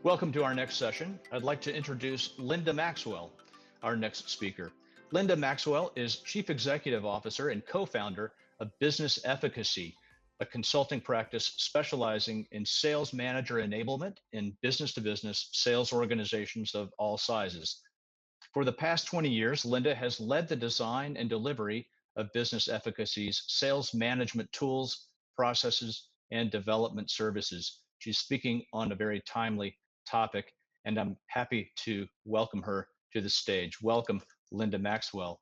Welcome to our next session. I'd like to introduce Linda Maxwell, our next speaker. Linda Maxwell is Chief Executive Officer and co-founder of Business Efficacy, a consulting practice specializing in sales manager enablement in business-to-business sales organizations of all sizes. For the past 20 years, Linda has led the design and delivery of Business Efficacy's sales management tools, processes, and development services. She's speaking on a very timely topic, and I'm happy to welcome her to the stage. Welcome, Linda Maxwell.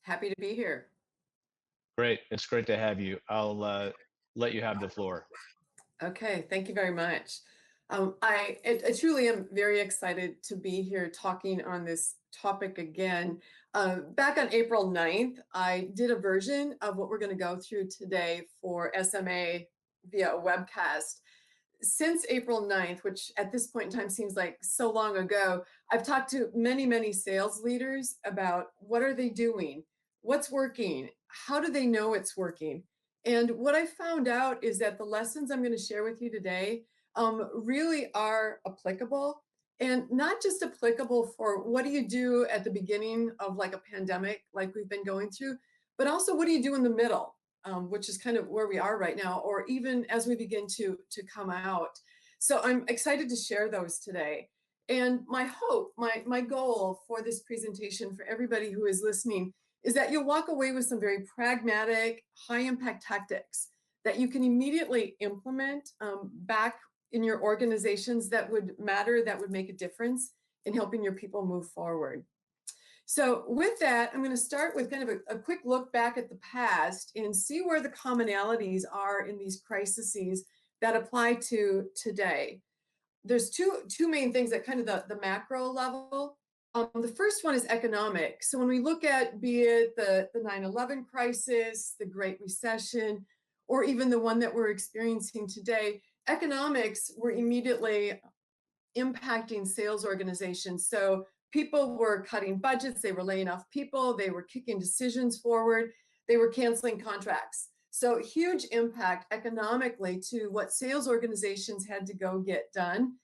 Happy to be here. Great. It's great to have you. I'll let you have the floor. Okay, thank you very much. I truly am very excited to be here talking on this topic again. Back on April 9th, I did a version of what we're going to go through today for SMA via a webcast. Since April 9th, which at this point in time seems like so long ago, I've talked to many sales leaders about what are they doing, what's working, how do they know it's working? And what I found out is that the lessons I'm going to share with you today really are applicable, and not just applicable for what do you do at the beginning of like a pandemic like we've been going through, but also what do you do in the middle, which is kind of where we are right now, or even as we begin to come out. So I'm excited to share those today. And my hope, my goal for this presentation for everybody who is listening is that you'll walk away with some very pragmatic, high impact tactics that you can immediately implement back in your organizations that would matter, that would make a difference in helping your people move forward. So with that, I'm going to start with kind of a quick look back at the past and see where the commonalities are in these crises that apply to today. There's two main things at kind of the macro level. The first one is economic. So when we look at, be it the 9/11 crisis, the Great Recession, or even the one that we're experiencing today, economics were immediately impacting sales organizations. So people were cutting budgets, they were laying off people, they were kicking decisions forward, they were canceling contracts. So huge impact economically to what sales organizations had to go get done.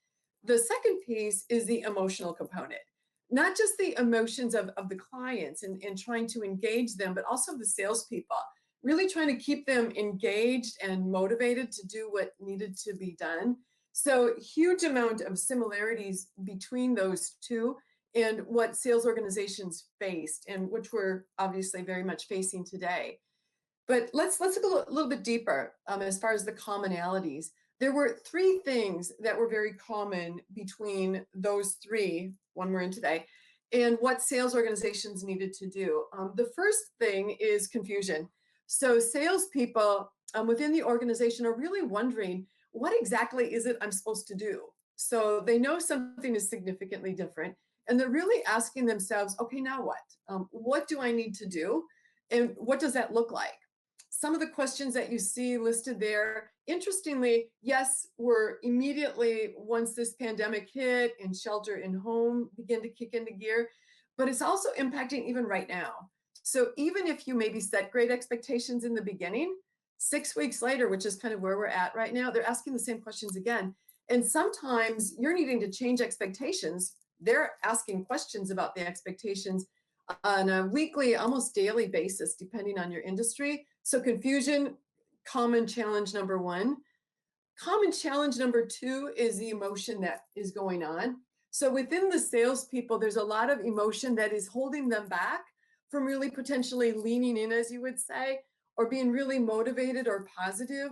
The second piece is the emotional component. Not just the emotions of the clients and trying to engage them, but also the salespeople, really trying to keep them engaged and motivated to do what needed to be done. So huge amount of similarities between those two and what sales organizations faced, and which we're obviously very much facing today. But let's go a little bit deeper as far as the commonalities. There were three things that were very common between those three, one we're in today, and what sales organizations needed to do. The first thing is confusion. So salespeople within the organization are really wondering, what exactly is it I'm supposed to do? So they know something is significantly different, and they're really asking themselves, okay, now what? What do I need to do? And what does that look like? Some of the questions that you see listed there, interestingly, yes, were immediately, once this pandemic hit and shelter in home began to kick into gear, but it's also impacting even right now. So even if you maybe set great expectations in the beginning, 6 weeks later, which is kind of where we're at right now, they're asking the same questions again. And sometimes you're needing to change expectations. They're asking questions about the expectations on a weekly, almost daily basis, depending on your industry. So confusion, common challenge number one. Common challenge number two is the emotion that is going on. So within the salespeople, there's a lot of emotion that is holding them back from really potentially leaning in, as you would say, or being really motivated or positive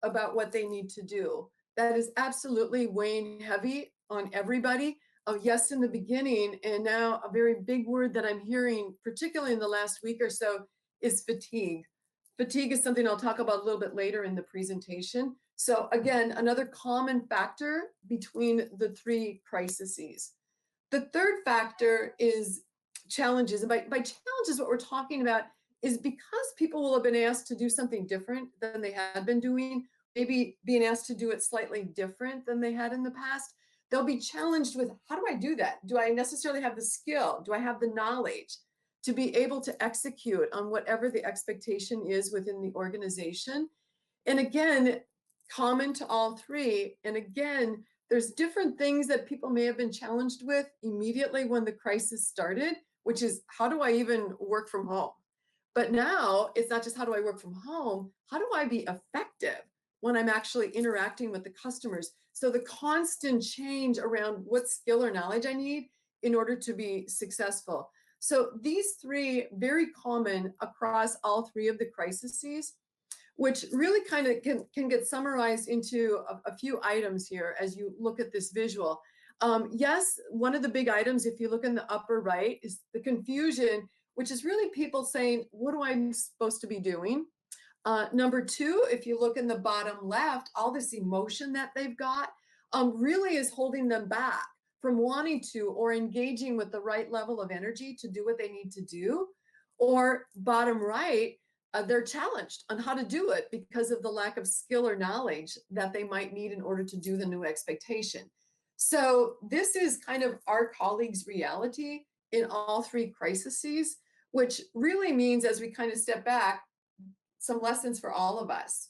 about what they need to do. That is absolutely weighing heavy on everybody. Yes, in the beginning, and now a very big word that I'm hearing, particularly in the last week or so, is fatigue. Fatigue is something I'll talk about a little bit later in the presentation. So again, another common factor between the three crises. The third factor is challenges. And by challenges, what we're talking about is because people will have been asked to do something different than they had been doing, maybe being asked to do it slightly different than they had in the past, they'll be challenged with, how do I do that? Do I necessarily have the skill? Do I have the knowledge to be able to execute on whatever the expectation is within the organization? And again, common to all three. And again, there's different things that people may have been challenged with immediately when the crisis started, which is, how do I even work from home? But now it's not just how do I work from home, how do I be effective when I'm actually interacting with the customers? So the constant change around what skill or knowledge I need in order to be successful. So these three very common across all three of the crises, which really kind of can get summarized into a few items here as you look at this visual. Yes, one of the big items, if you look in the upper right, is the confusion, which is really people saying, what do I supposed to be doing? Number two, if you look in the bottom left, all this emotion that they've got really is holding them back from wanting to or engaging with the right level of energy to do what they need to do. Or bottom right, they're challenged on how to do it because of the lack of skill or knowledge that they might need in order to do the new expectation. So this is kind of our colleagues' reality in all three crises, which really means, as we kind of step back, some lessons for all of us.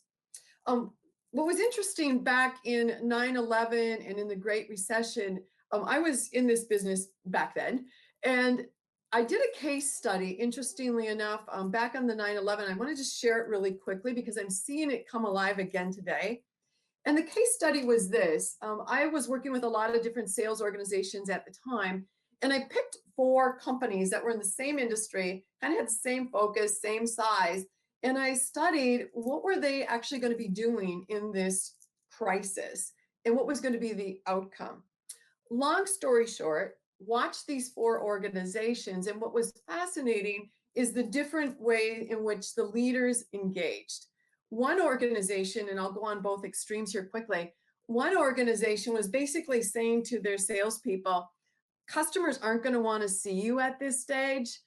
What was interesting back in 9/11 and in the Great Recession, I was in this business back then, and I did a case study, interestingly enough, back on the 9/11. I want to just share it really quickly because I'm seeing it come alive again today. And the case study was this. I was working with a lot of different sales organizations at the time, and I picked 4 companies that were in the same industry, kind of had the same focus, same size, and I studied what were they actually going to be doing in this crisis and what was going to be the outcome. Long story short, watch these 4 organizations, and what was fascinating is the different way in which the leaders engaged. One organization, and I'll go on both extremes here quickly, one organization was basically saying to their salespeople, customers aren't going to want to see you at this stage.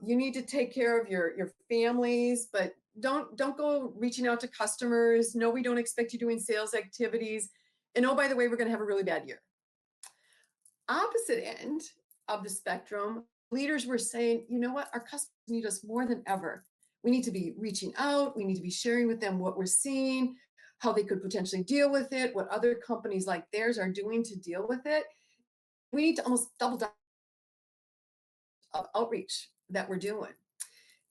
You need to take care of your families, but don't go reaching out to customers. No, we don't expect you doing sales activities. And oh, by the way, we're going to have a really bad year. Opposite end of the spectrum, leaders were saying, you know what, our customers need us more than ever. We need to be reaching out. We need to be sharing with them what we're seeing, how they could potentially deal with it, what other companies like theirs are doing to deal with it. We need to almost double down of outreach that we're doing.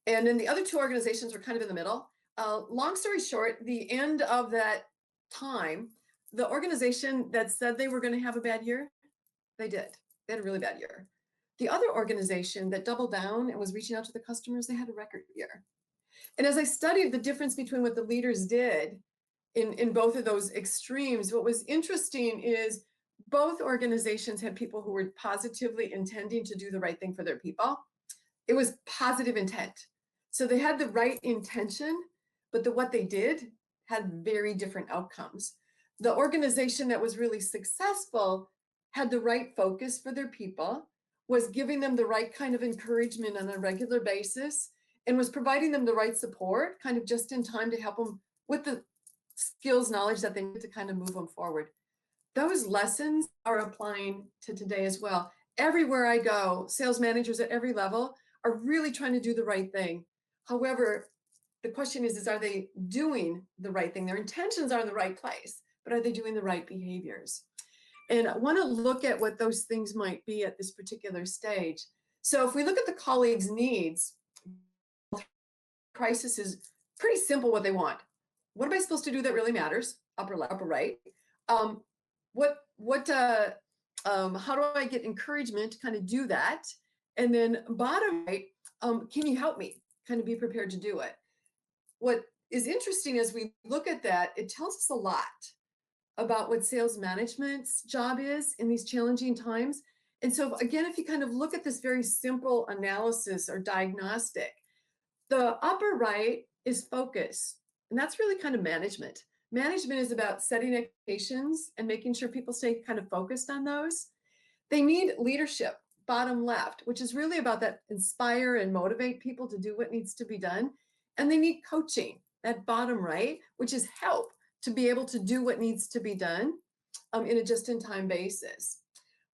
And then the other 2 organizations were kind of in the middle. Long story short, the end of that time, the organization that said they were going to have a bad year, they did. They had a really bad year. The other organization that doubled down and was reaching out to the customers, they had a record year. And as I studied the difference between what the leaders did in both of those extremes, what was interesting is both organizations had people who were positively intending to do the right thing for their people. It was positive intent. So they had the right intention, but what they did had very different outcomes. The organization that was really successful had the right focus for their people, was giving them the right kind of encouragement on a regular basis, and was providing them the right support kind of just in time to help them with the skills, knowledge that they need to kind of move them forward. Those lessons are applying to today as well. Everywhere I go, sales managers at every level are really trying to do the right thing. However, the question is are they doing the right thing? Their intentions are in the right place, but are they doing the right behaviors? And I want to look at what those things might be at this particular stage. So if we look at the colleagues' needs, crisis is pretty simple what they want. What am I supposed to do that really matters? Upper left, upper right. How do I get encouragement to kind of do that? And then bottom right, can you help me kind of be prepared to do it? What is interesting as we look at that, it tells us a lot about what sales management's job is in these challenging times. And so again, if you kind of look at this very simple analysis or diagnostic, the upper right is focus. And that's really kind of management. Management is about setting expectations and making sure people stay kind of focused on those. They need leadership, bottom left, which is really about that inspire and motivate people to do what needs to be done. And they need coaching, that bottom right, which is help to be able to do what needs to be done in a just-in-time basis.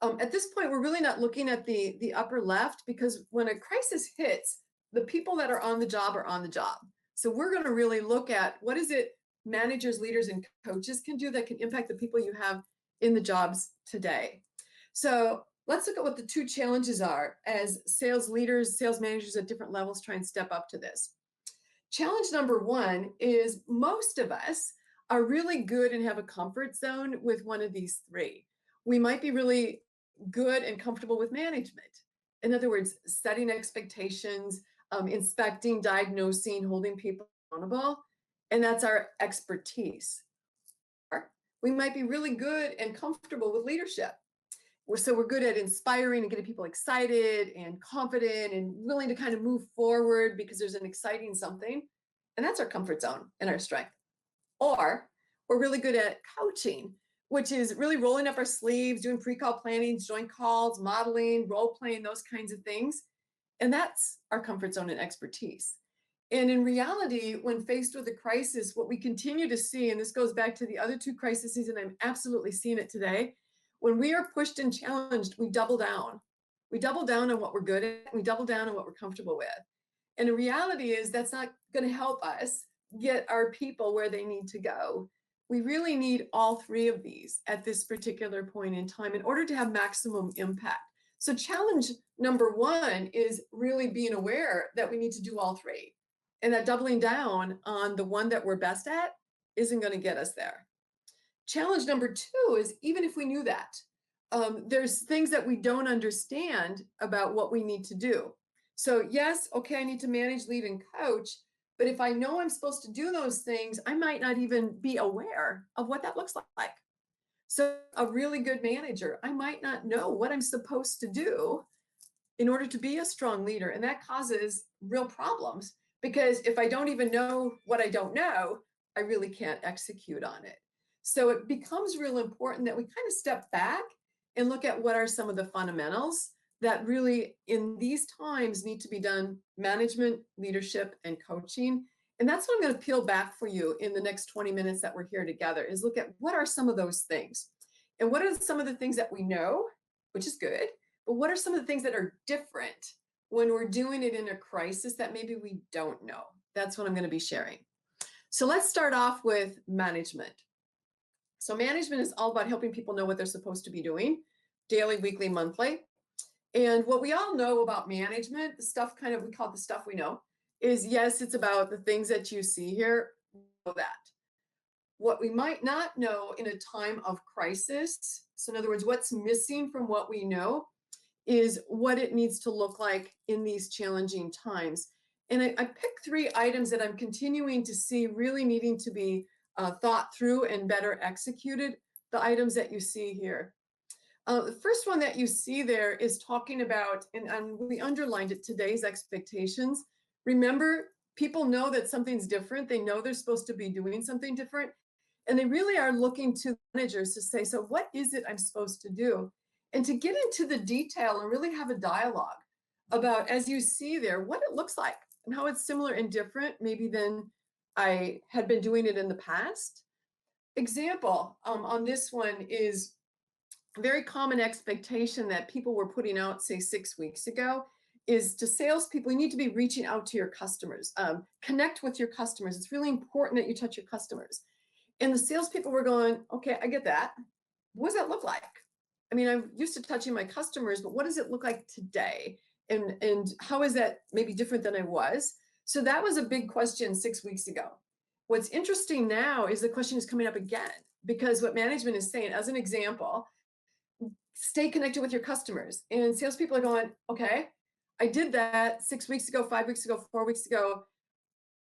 At this point, we're really not looking at the upper left because when a crisis hits, the people that are on the job are on the job. So we're going to really look at what is it managers, leaders, and coaches can do that can impact the people you have in the jobs today. So let's look at what the two challenges are as sales leaders, sales managers at different levels try and step up to this. Challenge number one is most of us are really good and have a comfort zone with one of these three. We might be really good and comfortable with management. In other words, setting expectations, inspecting, diagnosing, holding people accountable, and that's our expertise. Or we might be really good and comfortable with leadership. We're good at inspiring and getting people excited and confident and willing to kind of move forward because there's an exciting something. And that's our comfort zone and our strength. Or we're really good at coaching, which is really rolling up our sleeves, doing pre-call planning, joint calls, modeling, role playing, those kinds of things. And that's our comfort zone and expertise. And in reality, when faced with a crisis, what we continue to see, and this goes back to the other two crises, and I'm absolutely seeing it today, when we are pushed and challenged, we double down. We double down on what we're good at, we double down on what we're comfortable with. And the reality is that's not going to help us get our people where they need to go. We really need all three of these at this particular point in time in order to have maximum impact. So challenge number one is really being aware that we need to do all three. And that doubling down on the one that we're best at isn't going to get us there. Challenge number two is even if we knew that, there's things that we don't understand about what we need to do. So yes, okay, I need to manage, lead, and coach. But if I know I'm supposed to do those things, I might not even be aware of what that looks like. So a really good manager, I might not know what I'm supposed to do in order to be a strong leader. And that causes real problems because if I don't even know what I don't know, I really can't execute on it. So it becomes real important that we kind of step back and look at what are some of the fundamentals that really in these times need to be done: management, leadership, and coaching. And that's what I'm going to peel back for you in the next 20 minutes that we're here together, is look at what are some of those things and what are some of the things that we know, which is good, but what are some of the things that are different when we're doing it in a crisis that maybe we don't know. That's what I'm going to be sharing. So let's start off with management. So management is all about helping people know what they're supposed to be doing daily, weekly, monthly. And what we all know about management, the stuff kind of, we call it the stuff we know, is yes, it's about the things that you see here, know that. What we might not know in a time of crisis, so in other words, what's missing from what we know, is what it needs to look like in these challenging times. And I picked three items that I'm continuing to see really needing to be thought through and better executed, the items that you see here. The first one that you see there is talking about, and we underlined it, today's expectations. Remember, people know that something's different. They know they're supposed to be doing something different. And they really are looking to managers to say, so what is it I'm supposed to do? And to get into the detail and really have a dialogue about, as you see there, what it looks like and how it's similar and different maybe than I had been doing it in the past. Example on this one is a very common expectation that people were putting out, say 6 weeks ago, is to salespeople, you need to be reaching out to your customers, connect with your customers. It's really important that you touch your customers. And the salespeople were going, okay, I get that. What does that look like? I mean, I'm used to touching my customers, but what does it look like today? And how is that maybe different than I was? So that was a big question 6 weeks ago. What's interesting now is the question is coming up again, because what management is saying, as an example, stay connected with your customers. And salespeople are going, okay, I did that 6 weeks ago, 5 weeks ago, 4 weeks ago.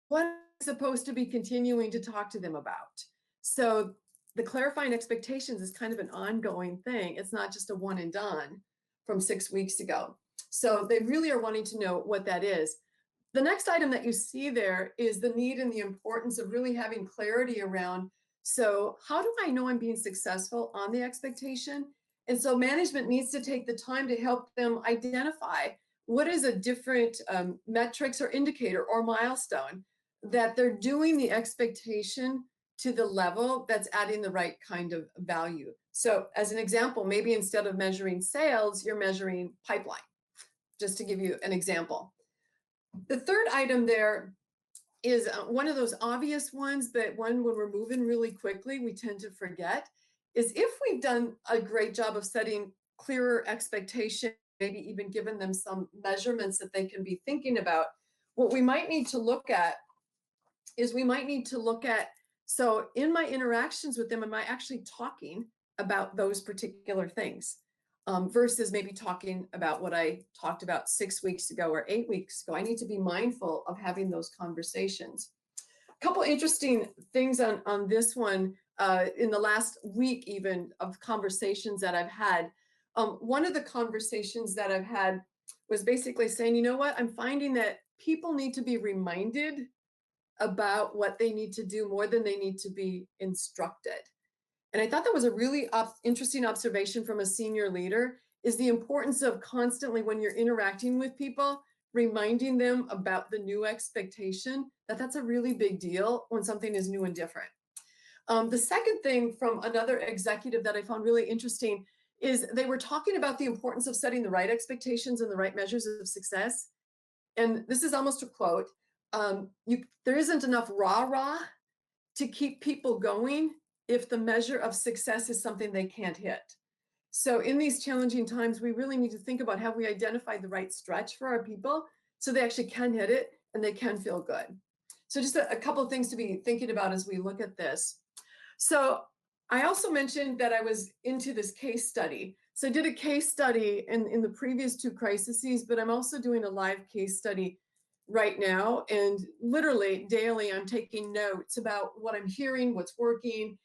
What am I supposed to be continuing to talk to them about? So the clarifying expectations is kind of an ongoing thing. It's not just a one and done from 6 weeks ago. So they really are wanting to know what that is. The next item that you see there is the need and the importance of really having clarity around, so how do I know I'm being successful on the expectation? And so management needs to take the time to help them identify what is a different metrics or indicator or milestone that they're doing the expectation to the level that's adding the right kind of value. So as an example, maybe instead of measuring sales, you're measuring pipeline, just to give you an example. The third item there is one of those obvious ones, but one when we're moving really quickly, we tend to forget, is if we've done a great job of setting clearer expectations, maybe even given them some measurements that they can be thinking about, what we might need to look at is so in my interactions with them, am I actually talking about those particular things versus maybe talking about what I talked about 6 weeks ago or 8 weeks ago? I need to be mindful of having those conversations. A couple interesting things on this one in the last week, even of conversations that I've had. One of the conversations that I've had was basically saying, you know what, I'm finding that people need to be reminded about what they need to do more than they need to be instructed. And I thought that was a really interesting observation from a senior leader, is the importance of constantly, when you're interacting with people, reminding them about the new expectation, that that's a really big deal when something is new and different. The second thing from another executive that I found really interesting is they were talking about the importance of setting the right expectations and the right measures of success. And this is almost a quote. There isn't enough rah-rah to keep people going if the measure of success is something they can't hit. So in these challenging times, we really need to think about, have we identified the right stretch for our people so they actually can hit it and they can feel good. So just a couple of things to be thinking about as we look at this. So I also mentioned that I was into this case study. So I did a case study in the previous 2 crises, but I'm also doing a live case study right now. And literally daily, I'm taking notes about what I'm hearing, what's working.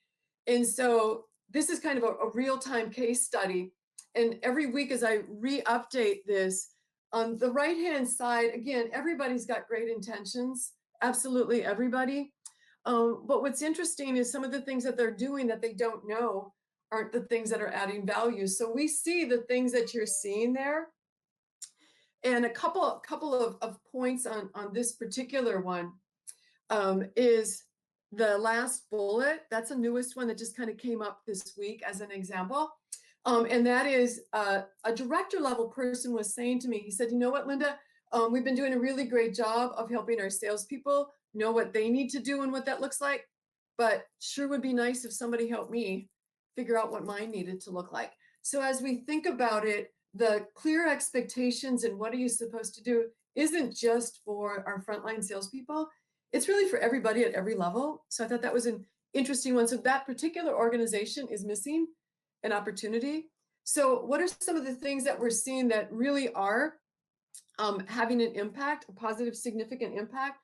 And so this is kind of a real-time case study. And every week as I re-update this, on the right-hand side, again, everybody's got great intentions, absolutely everybody. But what's interesting is some of the things that they're doing that they don't know aren't the things that are adding value. So we see the things that you're seeing there. And a couple of points on this particular one is the last bullet. That's the newest one that just kind of came up this week as an example. And that is a director level person was saying to me, he said, you know what, Linda, we've been doing a really great job of helping our salespeople know what they need to do and what that looks like. But sure would be nice if somebody helped me figure out what mine needed to look like. So as we think about it, the clear expectations and what are you supposed to do isn't just for our frontline salespeople. It's really for everybody at every level. So I thought that was an interesting one. So that particular organization is missing an opportunity. So what are some of the things that we're seeing that really are having an impact, a positive, significant impact?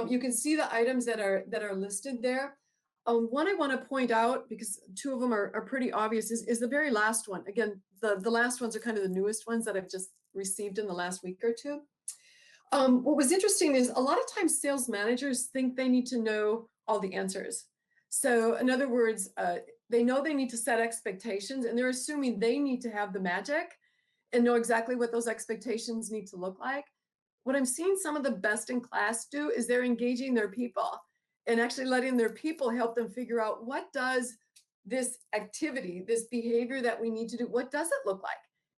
You can see the items that are listed there. One I want to point out, because 2 of them are pretty obvious, is the very last one. Again, the last ones are kind of the newest ones that I've just received in the last week or 2. What was interesting is a lot of times sales managers think they need to know all the answers. So in other words, they know they need to set expectations and they're assuming they need to have the magic and know exactly what those expectations need to look like. What I'm seeing some of the best in class do is they're engaging their people and actually letting their people help them figure out, what does this activity, this behavior that we need to do, what does it look like?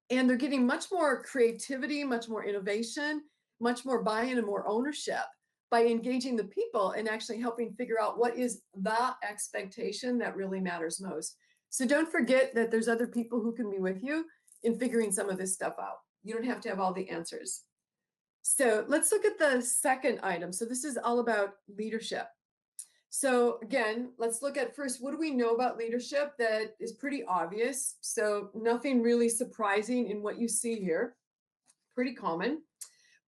And they're getting much more creativity, much more innovation, much more buy-in and more ownership by engaging the people and actually helping figure out what is the expectation that really matters most. So don't forget that there's other people who can be with you in figuring some of this stuff out. You don't have to have all the answers. So let's look at the second item. So this is all about leadership. So again, let's look at first, what do we know about leadership that is pretty obvious? So nothing really surprising in what you see here, pretty common.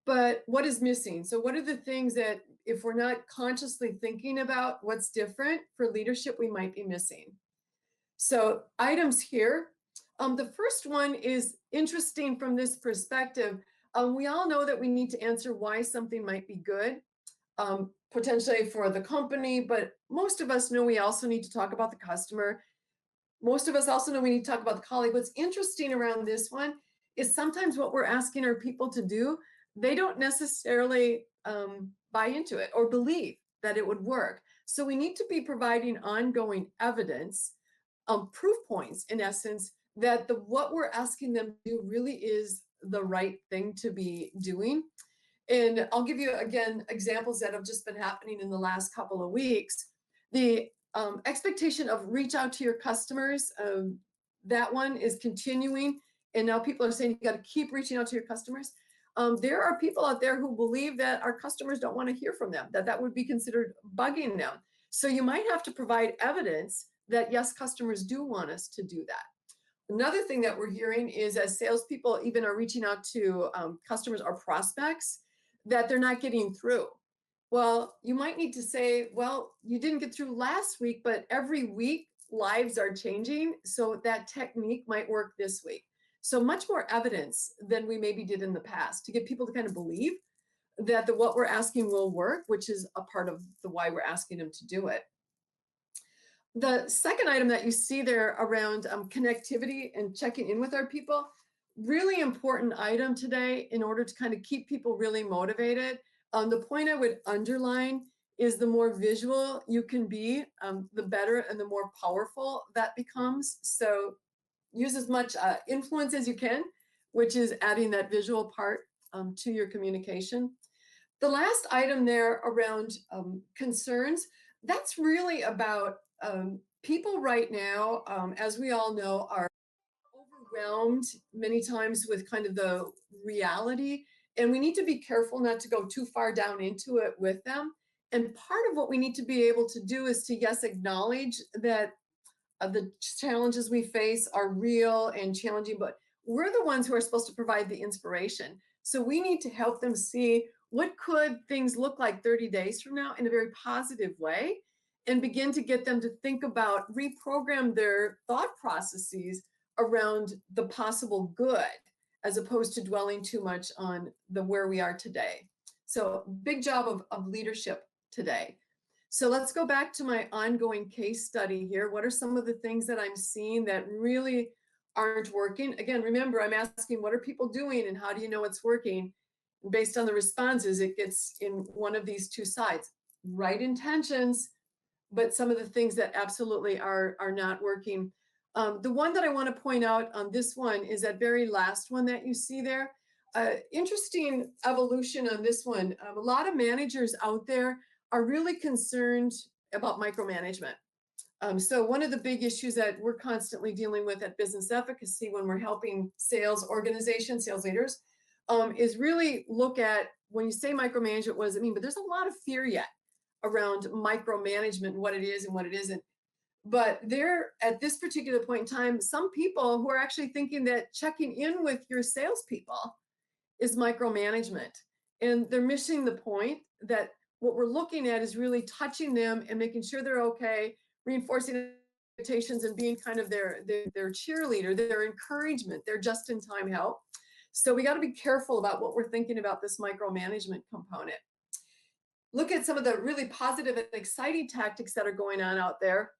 But what is missing? So what are the things that if we're not consciously thinking about what's different for leadership, we might be missing? So items here. The first one is interesting from this perspective. We all know that we need to answer why something might be good, potentially for the company, but most of us know we also need to talk about the customer. Most of us also know we need to talk about the colleague. What's interesting around this one is sometimes what we're asking our people to do, they don't necessarily buy into it or believe that it would work. So we need to be providing ongoing evidence, proof points, in essence, that what we're asking them to do really is the right thing to be doing. And I'll give you, again, examples that have just been happening in the last couple of weeks. The expectation of reach out to your customers, that one is continuing. And now people are saying you got to keep reaching out to your customers. There are people out there who believe that our customers don't want to hear from them, that would be considered bugging them. So you might have to provide evidence that, yes, customers do want us to do that. Another thing that we're hearing is, as salespeople even are reaching out to customers or prospects, that they're not getting through. Well, you might need to say, well, you didn't get through last week, but every week lives are changing. So that technique might work this week. So much more evidence than we maybe did in the past to get people to kind of believe that what we're asking will work, which is a part of the why we're asking them to do it. The second item that you see there around connectivity and checking in with our people, really important item today in order to kind of keep people really motivated. The point I would underline is the more visual you can be, the better and the more powerful that becomes. So use as much influence as you can, which is adding that visual part to your communication. The last item there around concerns, that's really about people right now, as we all know, are overwhelmed many times with kind of the reality, and we need to be careful not to go too far down into it with them. And part of what we need to be able to do is to, yes, acknowledge that the challenges we face are real and challenging, but we're the ones who are supposed to provide the inspiration. So we need to help them see what could things look like 30 days from now in a very positive way, and begin to get them to think about, reprogram their thought processes around the possible good, as opposed to dwelling too much on the where we are today. So big job of leadership today. So let's go back to my ongoing case study here. What are some of the things that I'm seeing that really aren't working? Again, remember, I'm asking, what are people doing and how do you know it's working? And based on the responses, it gets in one of these two sides: right intentions, but some of the things that absolutely are not working. The one that I want to point out on this one is that very last one that you see there. Interesting evolution on this one. A lot of managers out there are really concerned about micromanagement. So one of the big issues that we're constantly dealing with at Business Efficacy when we're helping sales organizations, sales leaders, is really look at, when you say micromanagement, what does it mean? But there's a lot of fear yet around micromanagement, what it is and what it isn't. But there, at this particular point in time, some people who are actually thinking that checking in with your salespeople is micromanagement. And they're missing the point that what we're looking at is really touching them and making sure they're okay, reinforcing expectations and being kind of their cheerleader, their encouragement, their just-in-time help. So we got to be careful about what we're thinking about this micromanagement component. Look at some of the really positive and exciting tactics that are going on out there.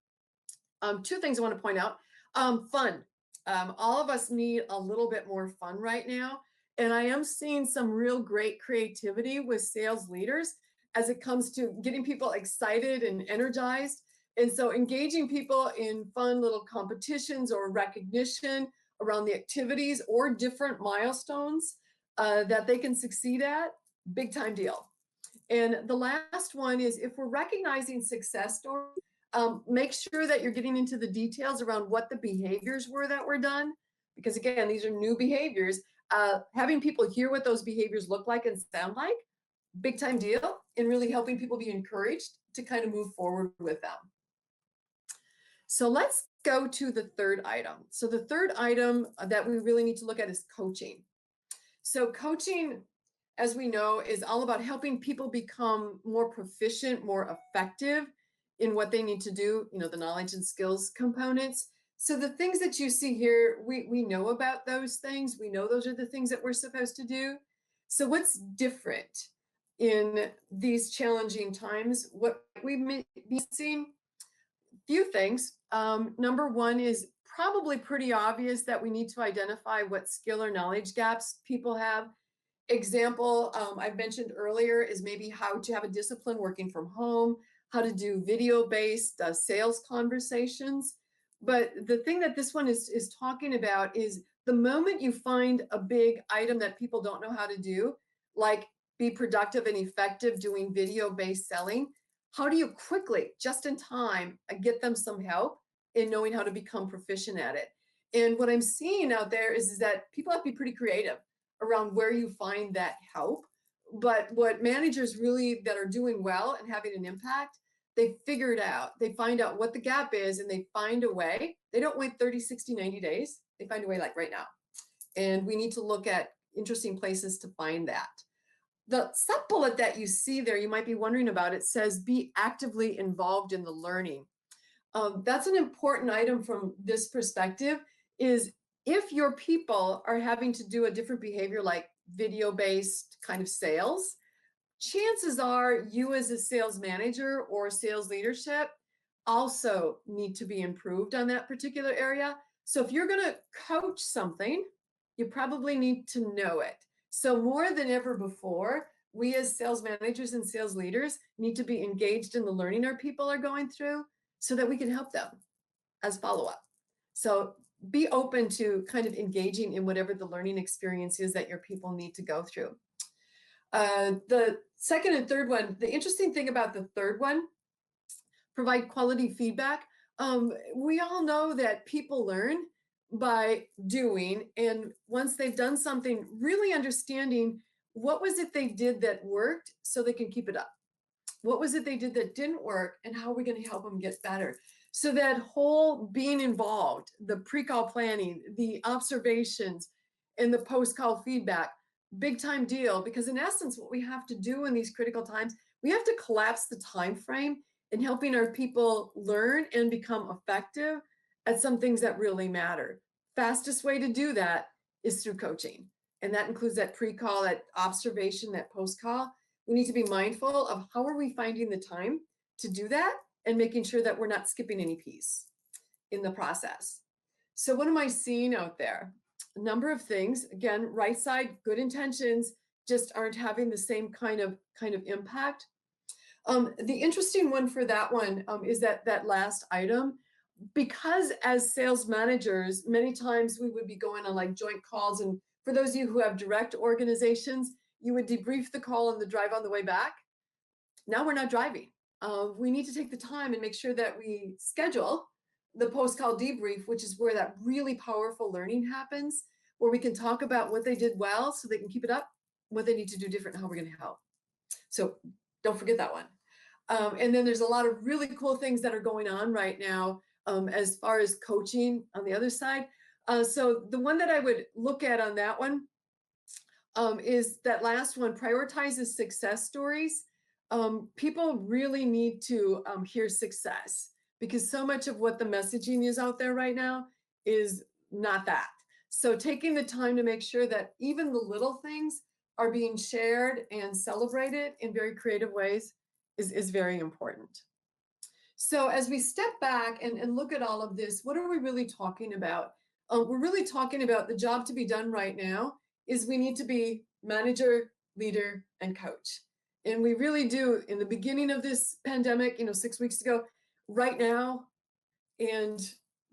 Two things I want to point out. Fun. All of us need a little bit more fun right now. And I am seeing some real great creativity with sales leaders as it comes to getting people excited and energized. And so engaging people in fun little competitions or recognition around the activities or different milestones that they can succeed at, big time deal. And the last one is, if we're recognizing success stories, make sure that you're getting into the details around what the behaviors were that were done. Because again, these are new behaviors. Having people hear what those behaviors look like and sound like, big time deal, and really helping people be encouraged to kind of move forward with them. So let's go to the third item. So the third item that we really need to look at is coaching. So coaching, as we know, is all about helping people become more proficient, more effective in what they need to do, the knowledge and skills components. So the things that you see here, we know about those things. We know those are the things that we're supposed to do. So what's different in these challenging times? What we've been seeing, few things. Number one is probably pretty obvious that we need to identify what skill or knowledge gaps people have. Example I've mentioned earlier is maybe how to have a discipline working from home, how to do video-based sales conversations. But the thing that this one is talking about is the moment you find a big item that people don't know how to do, like be productive and effective doing video-based selling, how do you quickly, just in time, get them some help in knowing how to become proficient at it? And what I'm seeing out there is that people have to be pretty creative around where you find that help. But what managers really that are doing well and having an impact, they figure it out. They find out what the gap is and they find a way. They don't wait 30, 60, 90 days. They find a way like right now. And we need to look at interesting places to find that. The sub bullet that you see there, you might be wondering about, it says be actively involved in the learning. That's an important item from this perspective, is if your people are having to do a different behavior like video-based kind of sales, chances are you as a sales manager or sales leadership also need to be improved on that particular area. So if you're going to coach something, you probably need to know it. So more than ever before, we as sales managers and sales leaders need to be engaged in the learning our people are going through so that we can help them as follow-up. So be open to kind of engaging in whatever the learning experience is that your people need to go through. The second and third one, the interesting thing about the third one, provide quality feedback. We all know that people learn by doing, and once they've done something, really understanding what was it they did that worked so they can keep it up. What was it they did that didn't work, and how are we going to help them get better? So that whole being involved, the pre-call planning, the observations, and the post-call feedback, big time deal, because in essence, what we have to do in these critical times, we have to collapse the time frame in helping our people learn and become effective at some things that really matter. Fastest way to do that is through coaching. And that includes that pre-call, that observation, that post-call. We need to be mindful of how are we finding the time to do that and making sure that we're not skipping any piece in the process. So what am I seeing out there? A number of things. Again, right side, good intentions just aren't having the same kind of impact. The interesting one for that one is that last item, because as sales managers, many times we would be going on like joint calls. And for those of you who have direct organizations, you would debrief the call on the drive on the way back. Now we're not driving. We need to take the time and make sure that we schedule the post-call debrief, which is where that really powerful learning happens, where we can talk about what they did well so they can keep it up, what they need to do different, and how we're going to help. So don't forget that one. And then there's a lot of really cool things that are going on right now as far as coaching on the other side. So the one that I would look at on that one is that last one, prioritizes success stories. People really need to hear success, because so much of what the messaging is out there right now is not that. So taking the time to make sure that even the little things are being shared and celebrated in very creative ways is very important. So as we step back and look at all of this, what are we really talking about? We're really talking about the job to be done right now is we need to be manager, leader, and coach. And we really do, in the beginning of this pandemic, 6 weeks ago, right now, and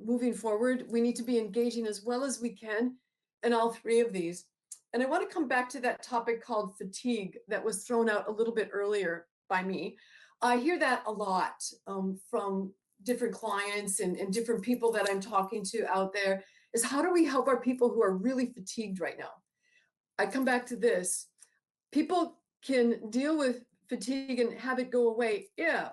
moving forward, we need to be engaging as well as we can in all three of these. And I want to come back to that topic called fatigue that was thrown out a little bit earlier by me. I hear that a lot from different clients and different people that I'm talking to out there, is how do we help our people who are really fatigued right now? I come back to this. People can deal with fatigue and have it go away if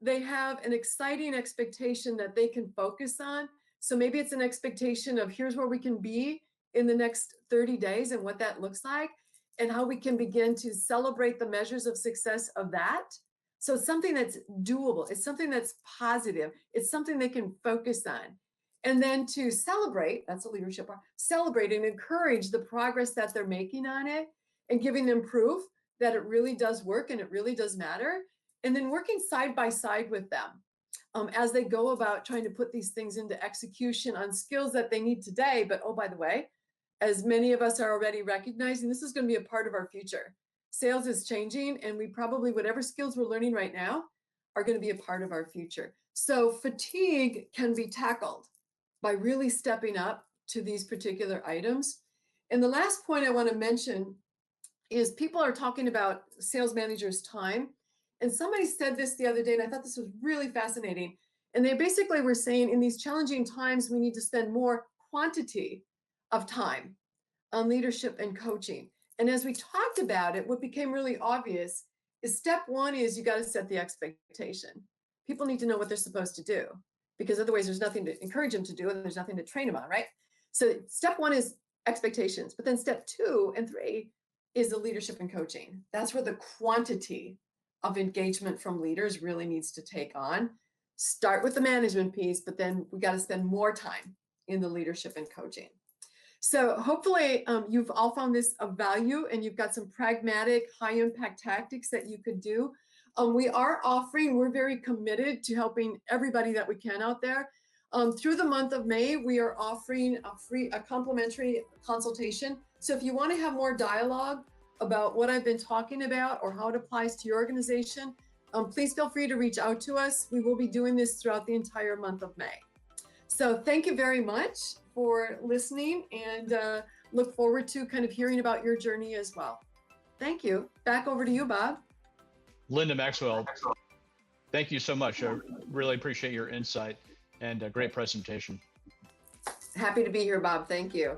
they have an exciting expectation that they can focus on. So maybe it's an expectation of here's where we can be in the next 30 days and what that looks like, and how we can begin to celebrate the measures of success of that. So it's something that's doable. It's something that's positive. It's something they can focus on. And then to celebrate, that's a leadership part, celebrate and encourage the progress that they're making on it and giving them proof that it really does work and it really does matter. And then working side by side with them as they go about trying to put these things into execution on skills that they need today. But oh, by the way, as many of us are already recognizing, this is going to be a part of our future. Sales is changing, and we probably, whatever skills we're learning right now, are going to be a part of our future. So fatigue can be tackled by really stepping up to these particular items. And the last point I want to mention is people are talking about sales managers' time. And somebody said this the other day, and I thought this was really fascinating. And they basically were saying in these challenging times, we need to spend more quantity of time on leadership and coaching. And as we talked about it, what became really obvious is step one is you got to set the expectation. People need to know what they're supposed to do, because otherwise there's nothing to encourage them to do and there's nothing to train them on, right? So step one is expectations, but then step 2 and 3 is the leadership and coaching. That's where the quantity of engagement from leaders really needs to take on. Start with the management piece, but then we got to spend more time in the leadership and coaching. So hopefully you've all found this of value, and you've got some pragmatic, high impact tactics that you could do. We're very committed to helping everybody that we can out there. Through the month of May, we are offering a complimentary consultation. So if you want to have more dialogue about what I've been talking about or how it applies to your organization, please feel free to reach out to us. We will be doing this throughout the entire month of May. So thank you very much for listening, and look forward to kind of hearing about your journey as well. Thank you. Back over to you, Bob. Linda Maxwell, thank you so much. I really appreciate your insight and a great presentation. Happy to be here, Bob. Thank you.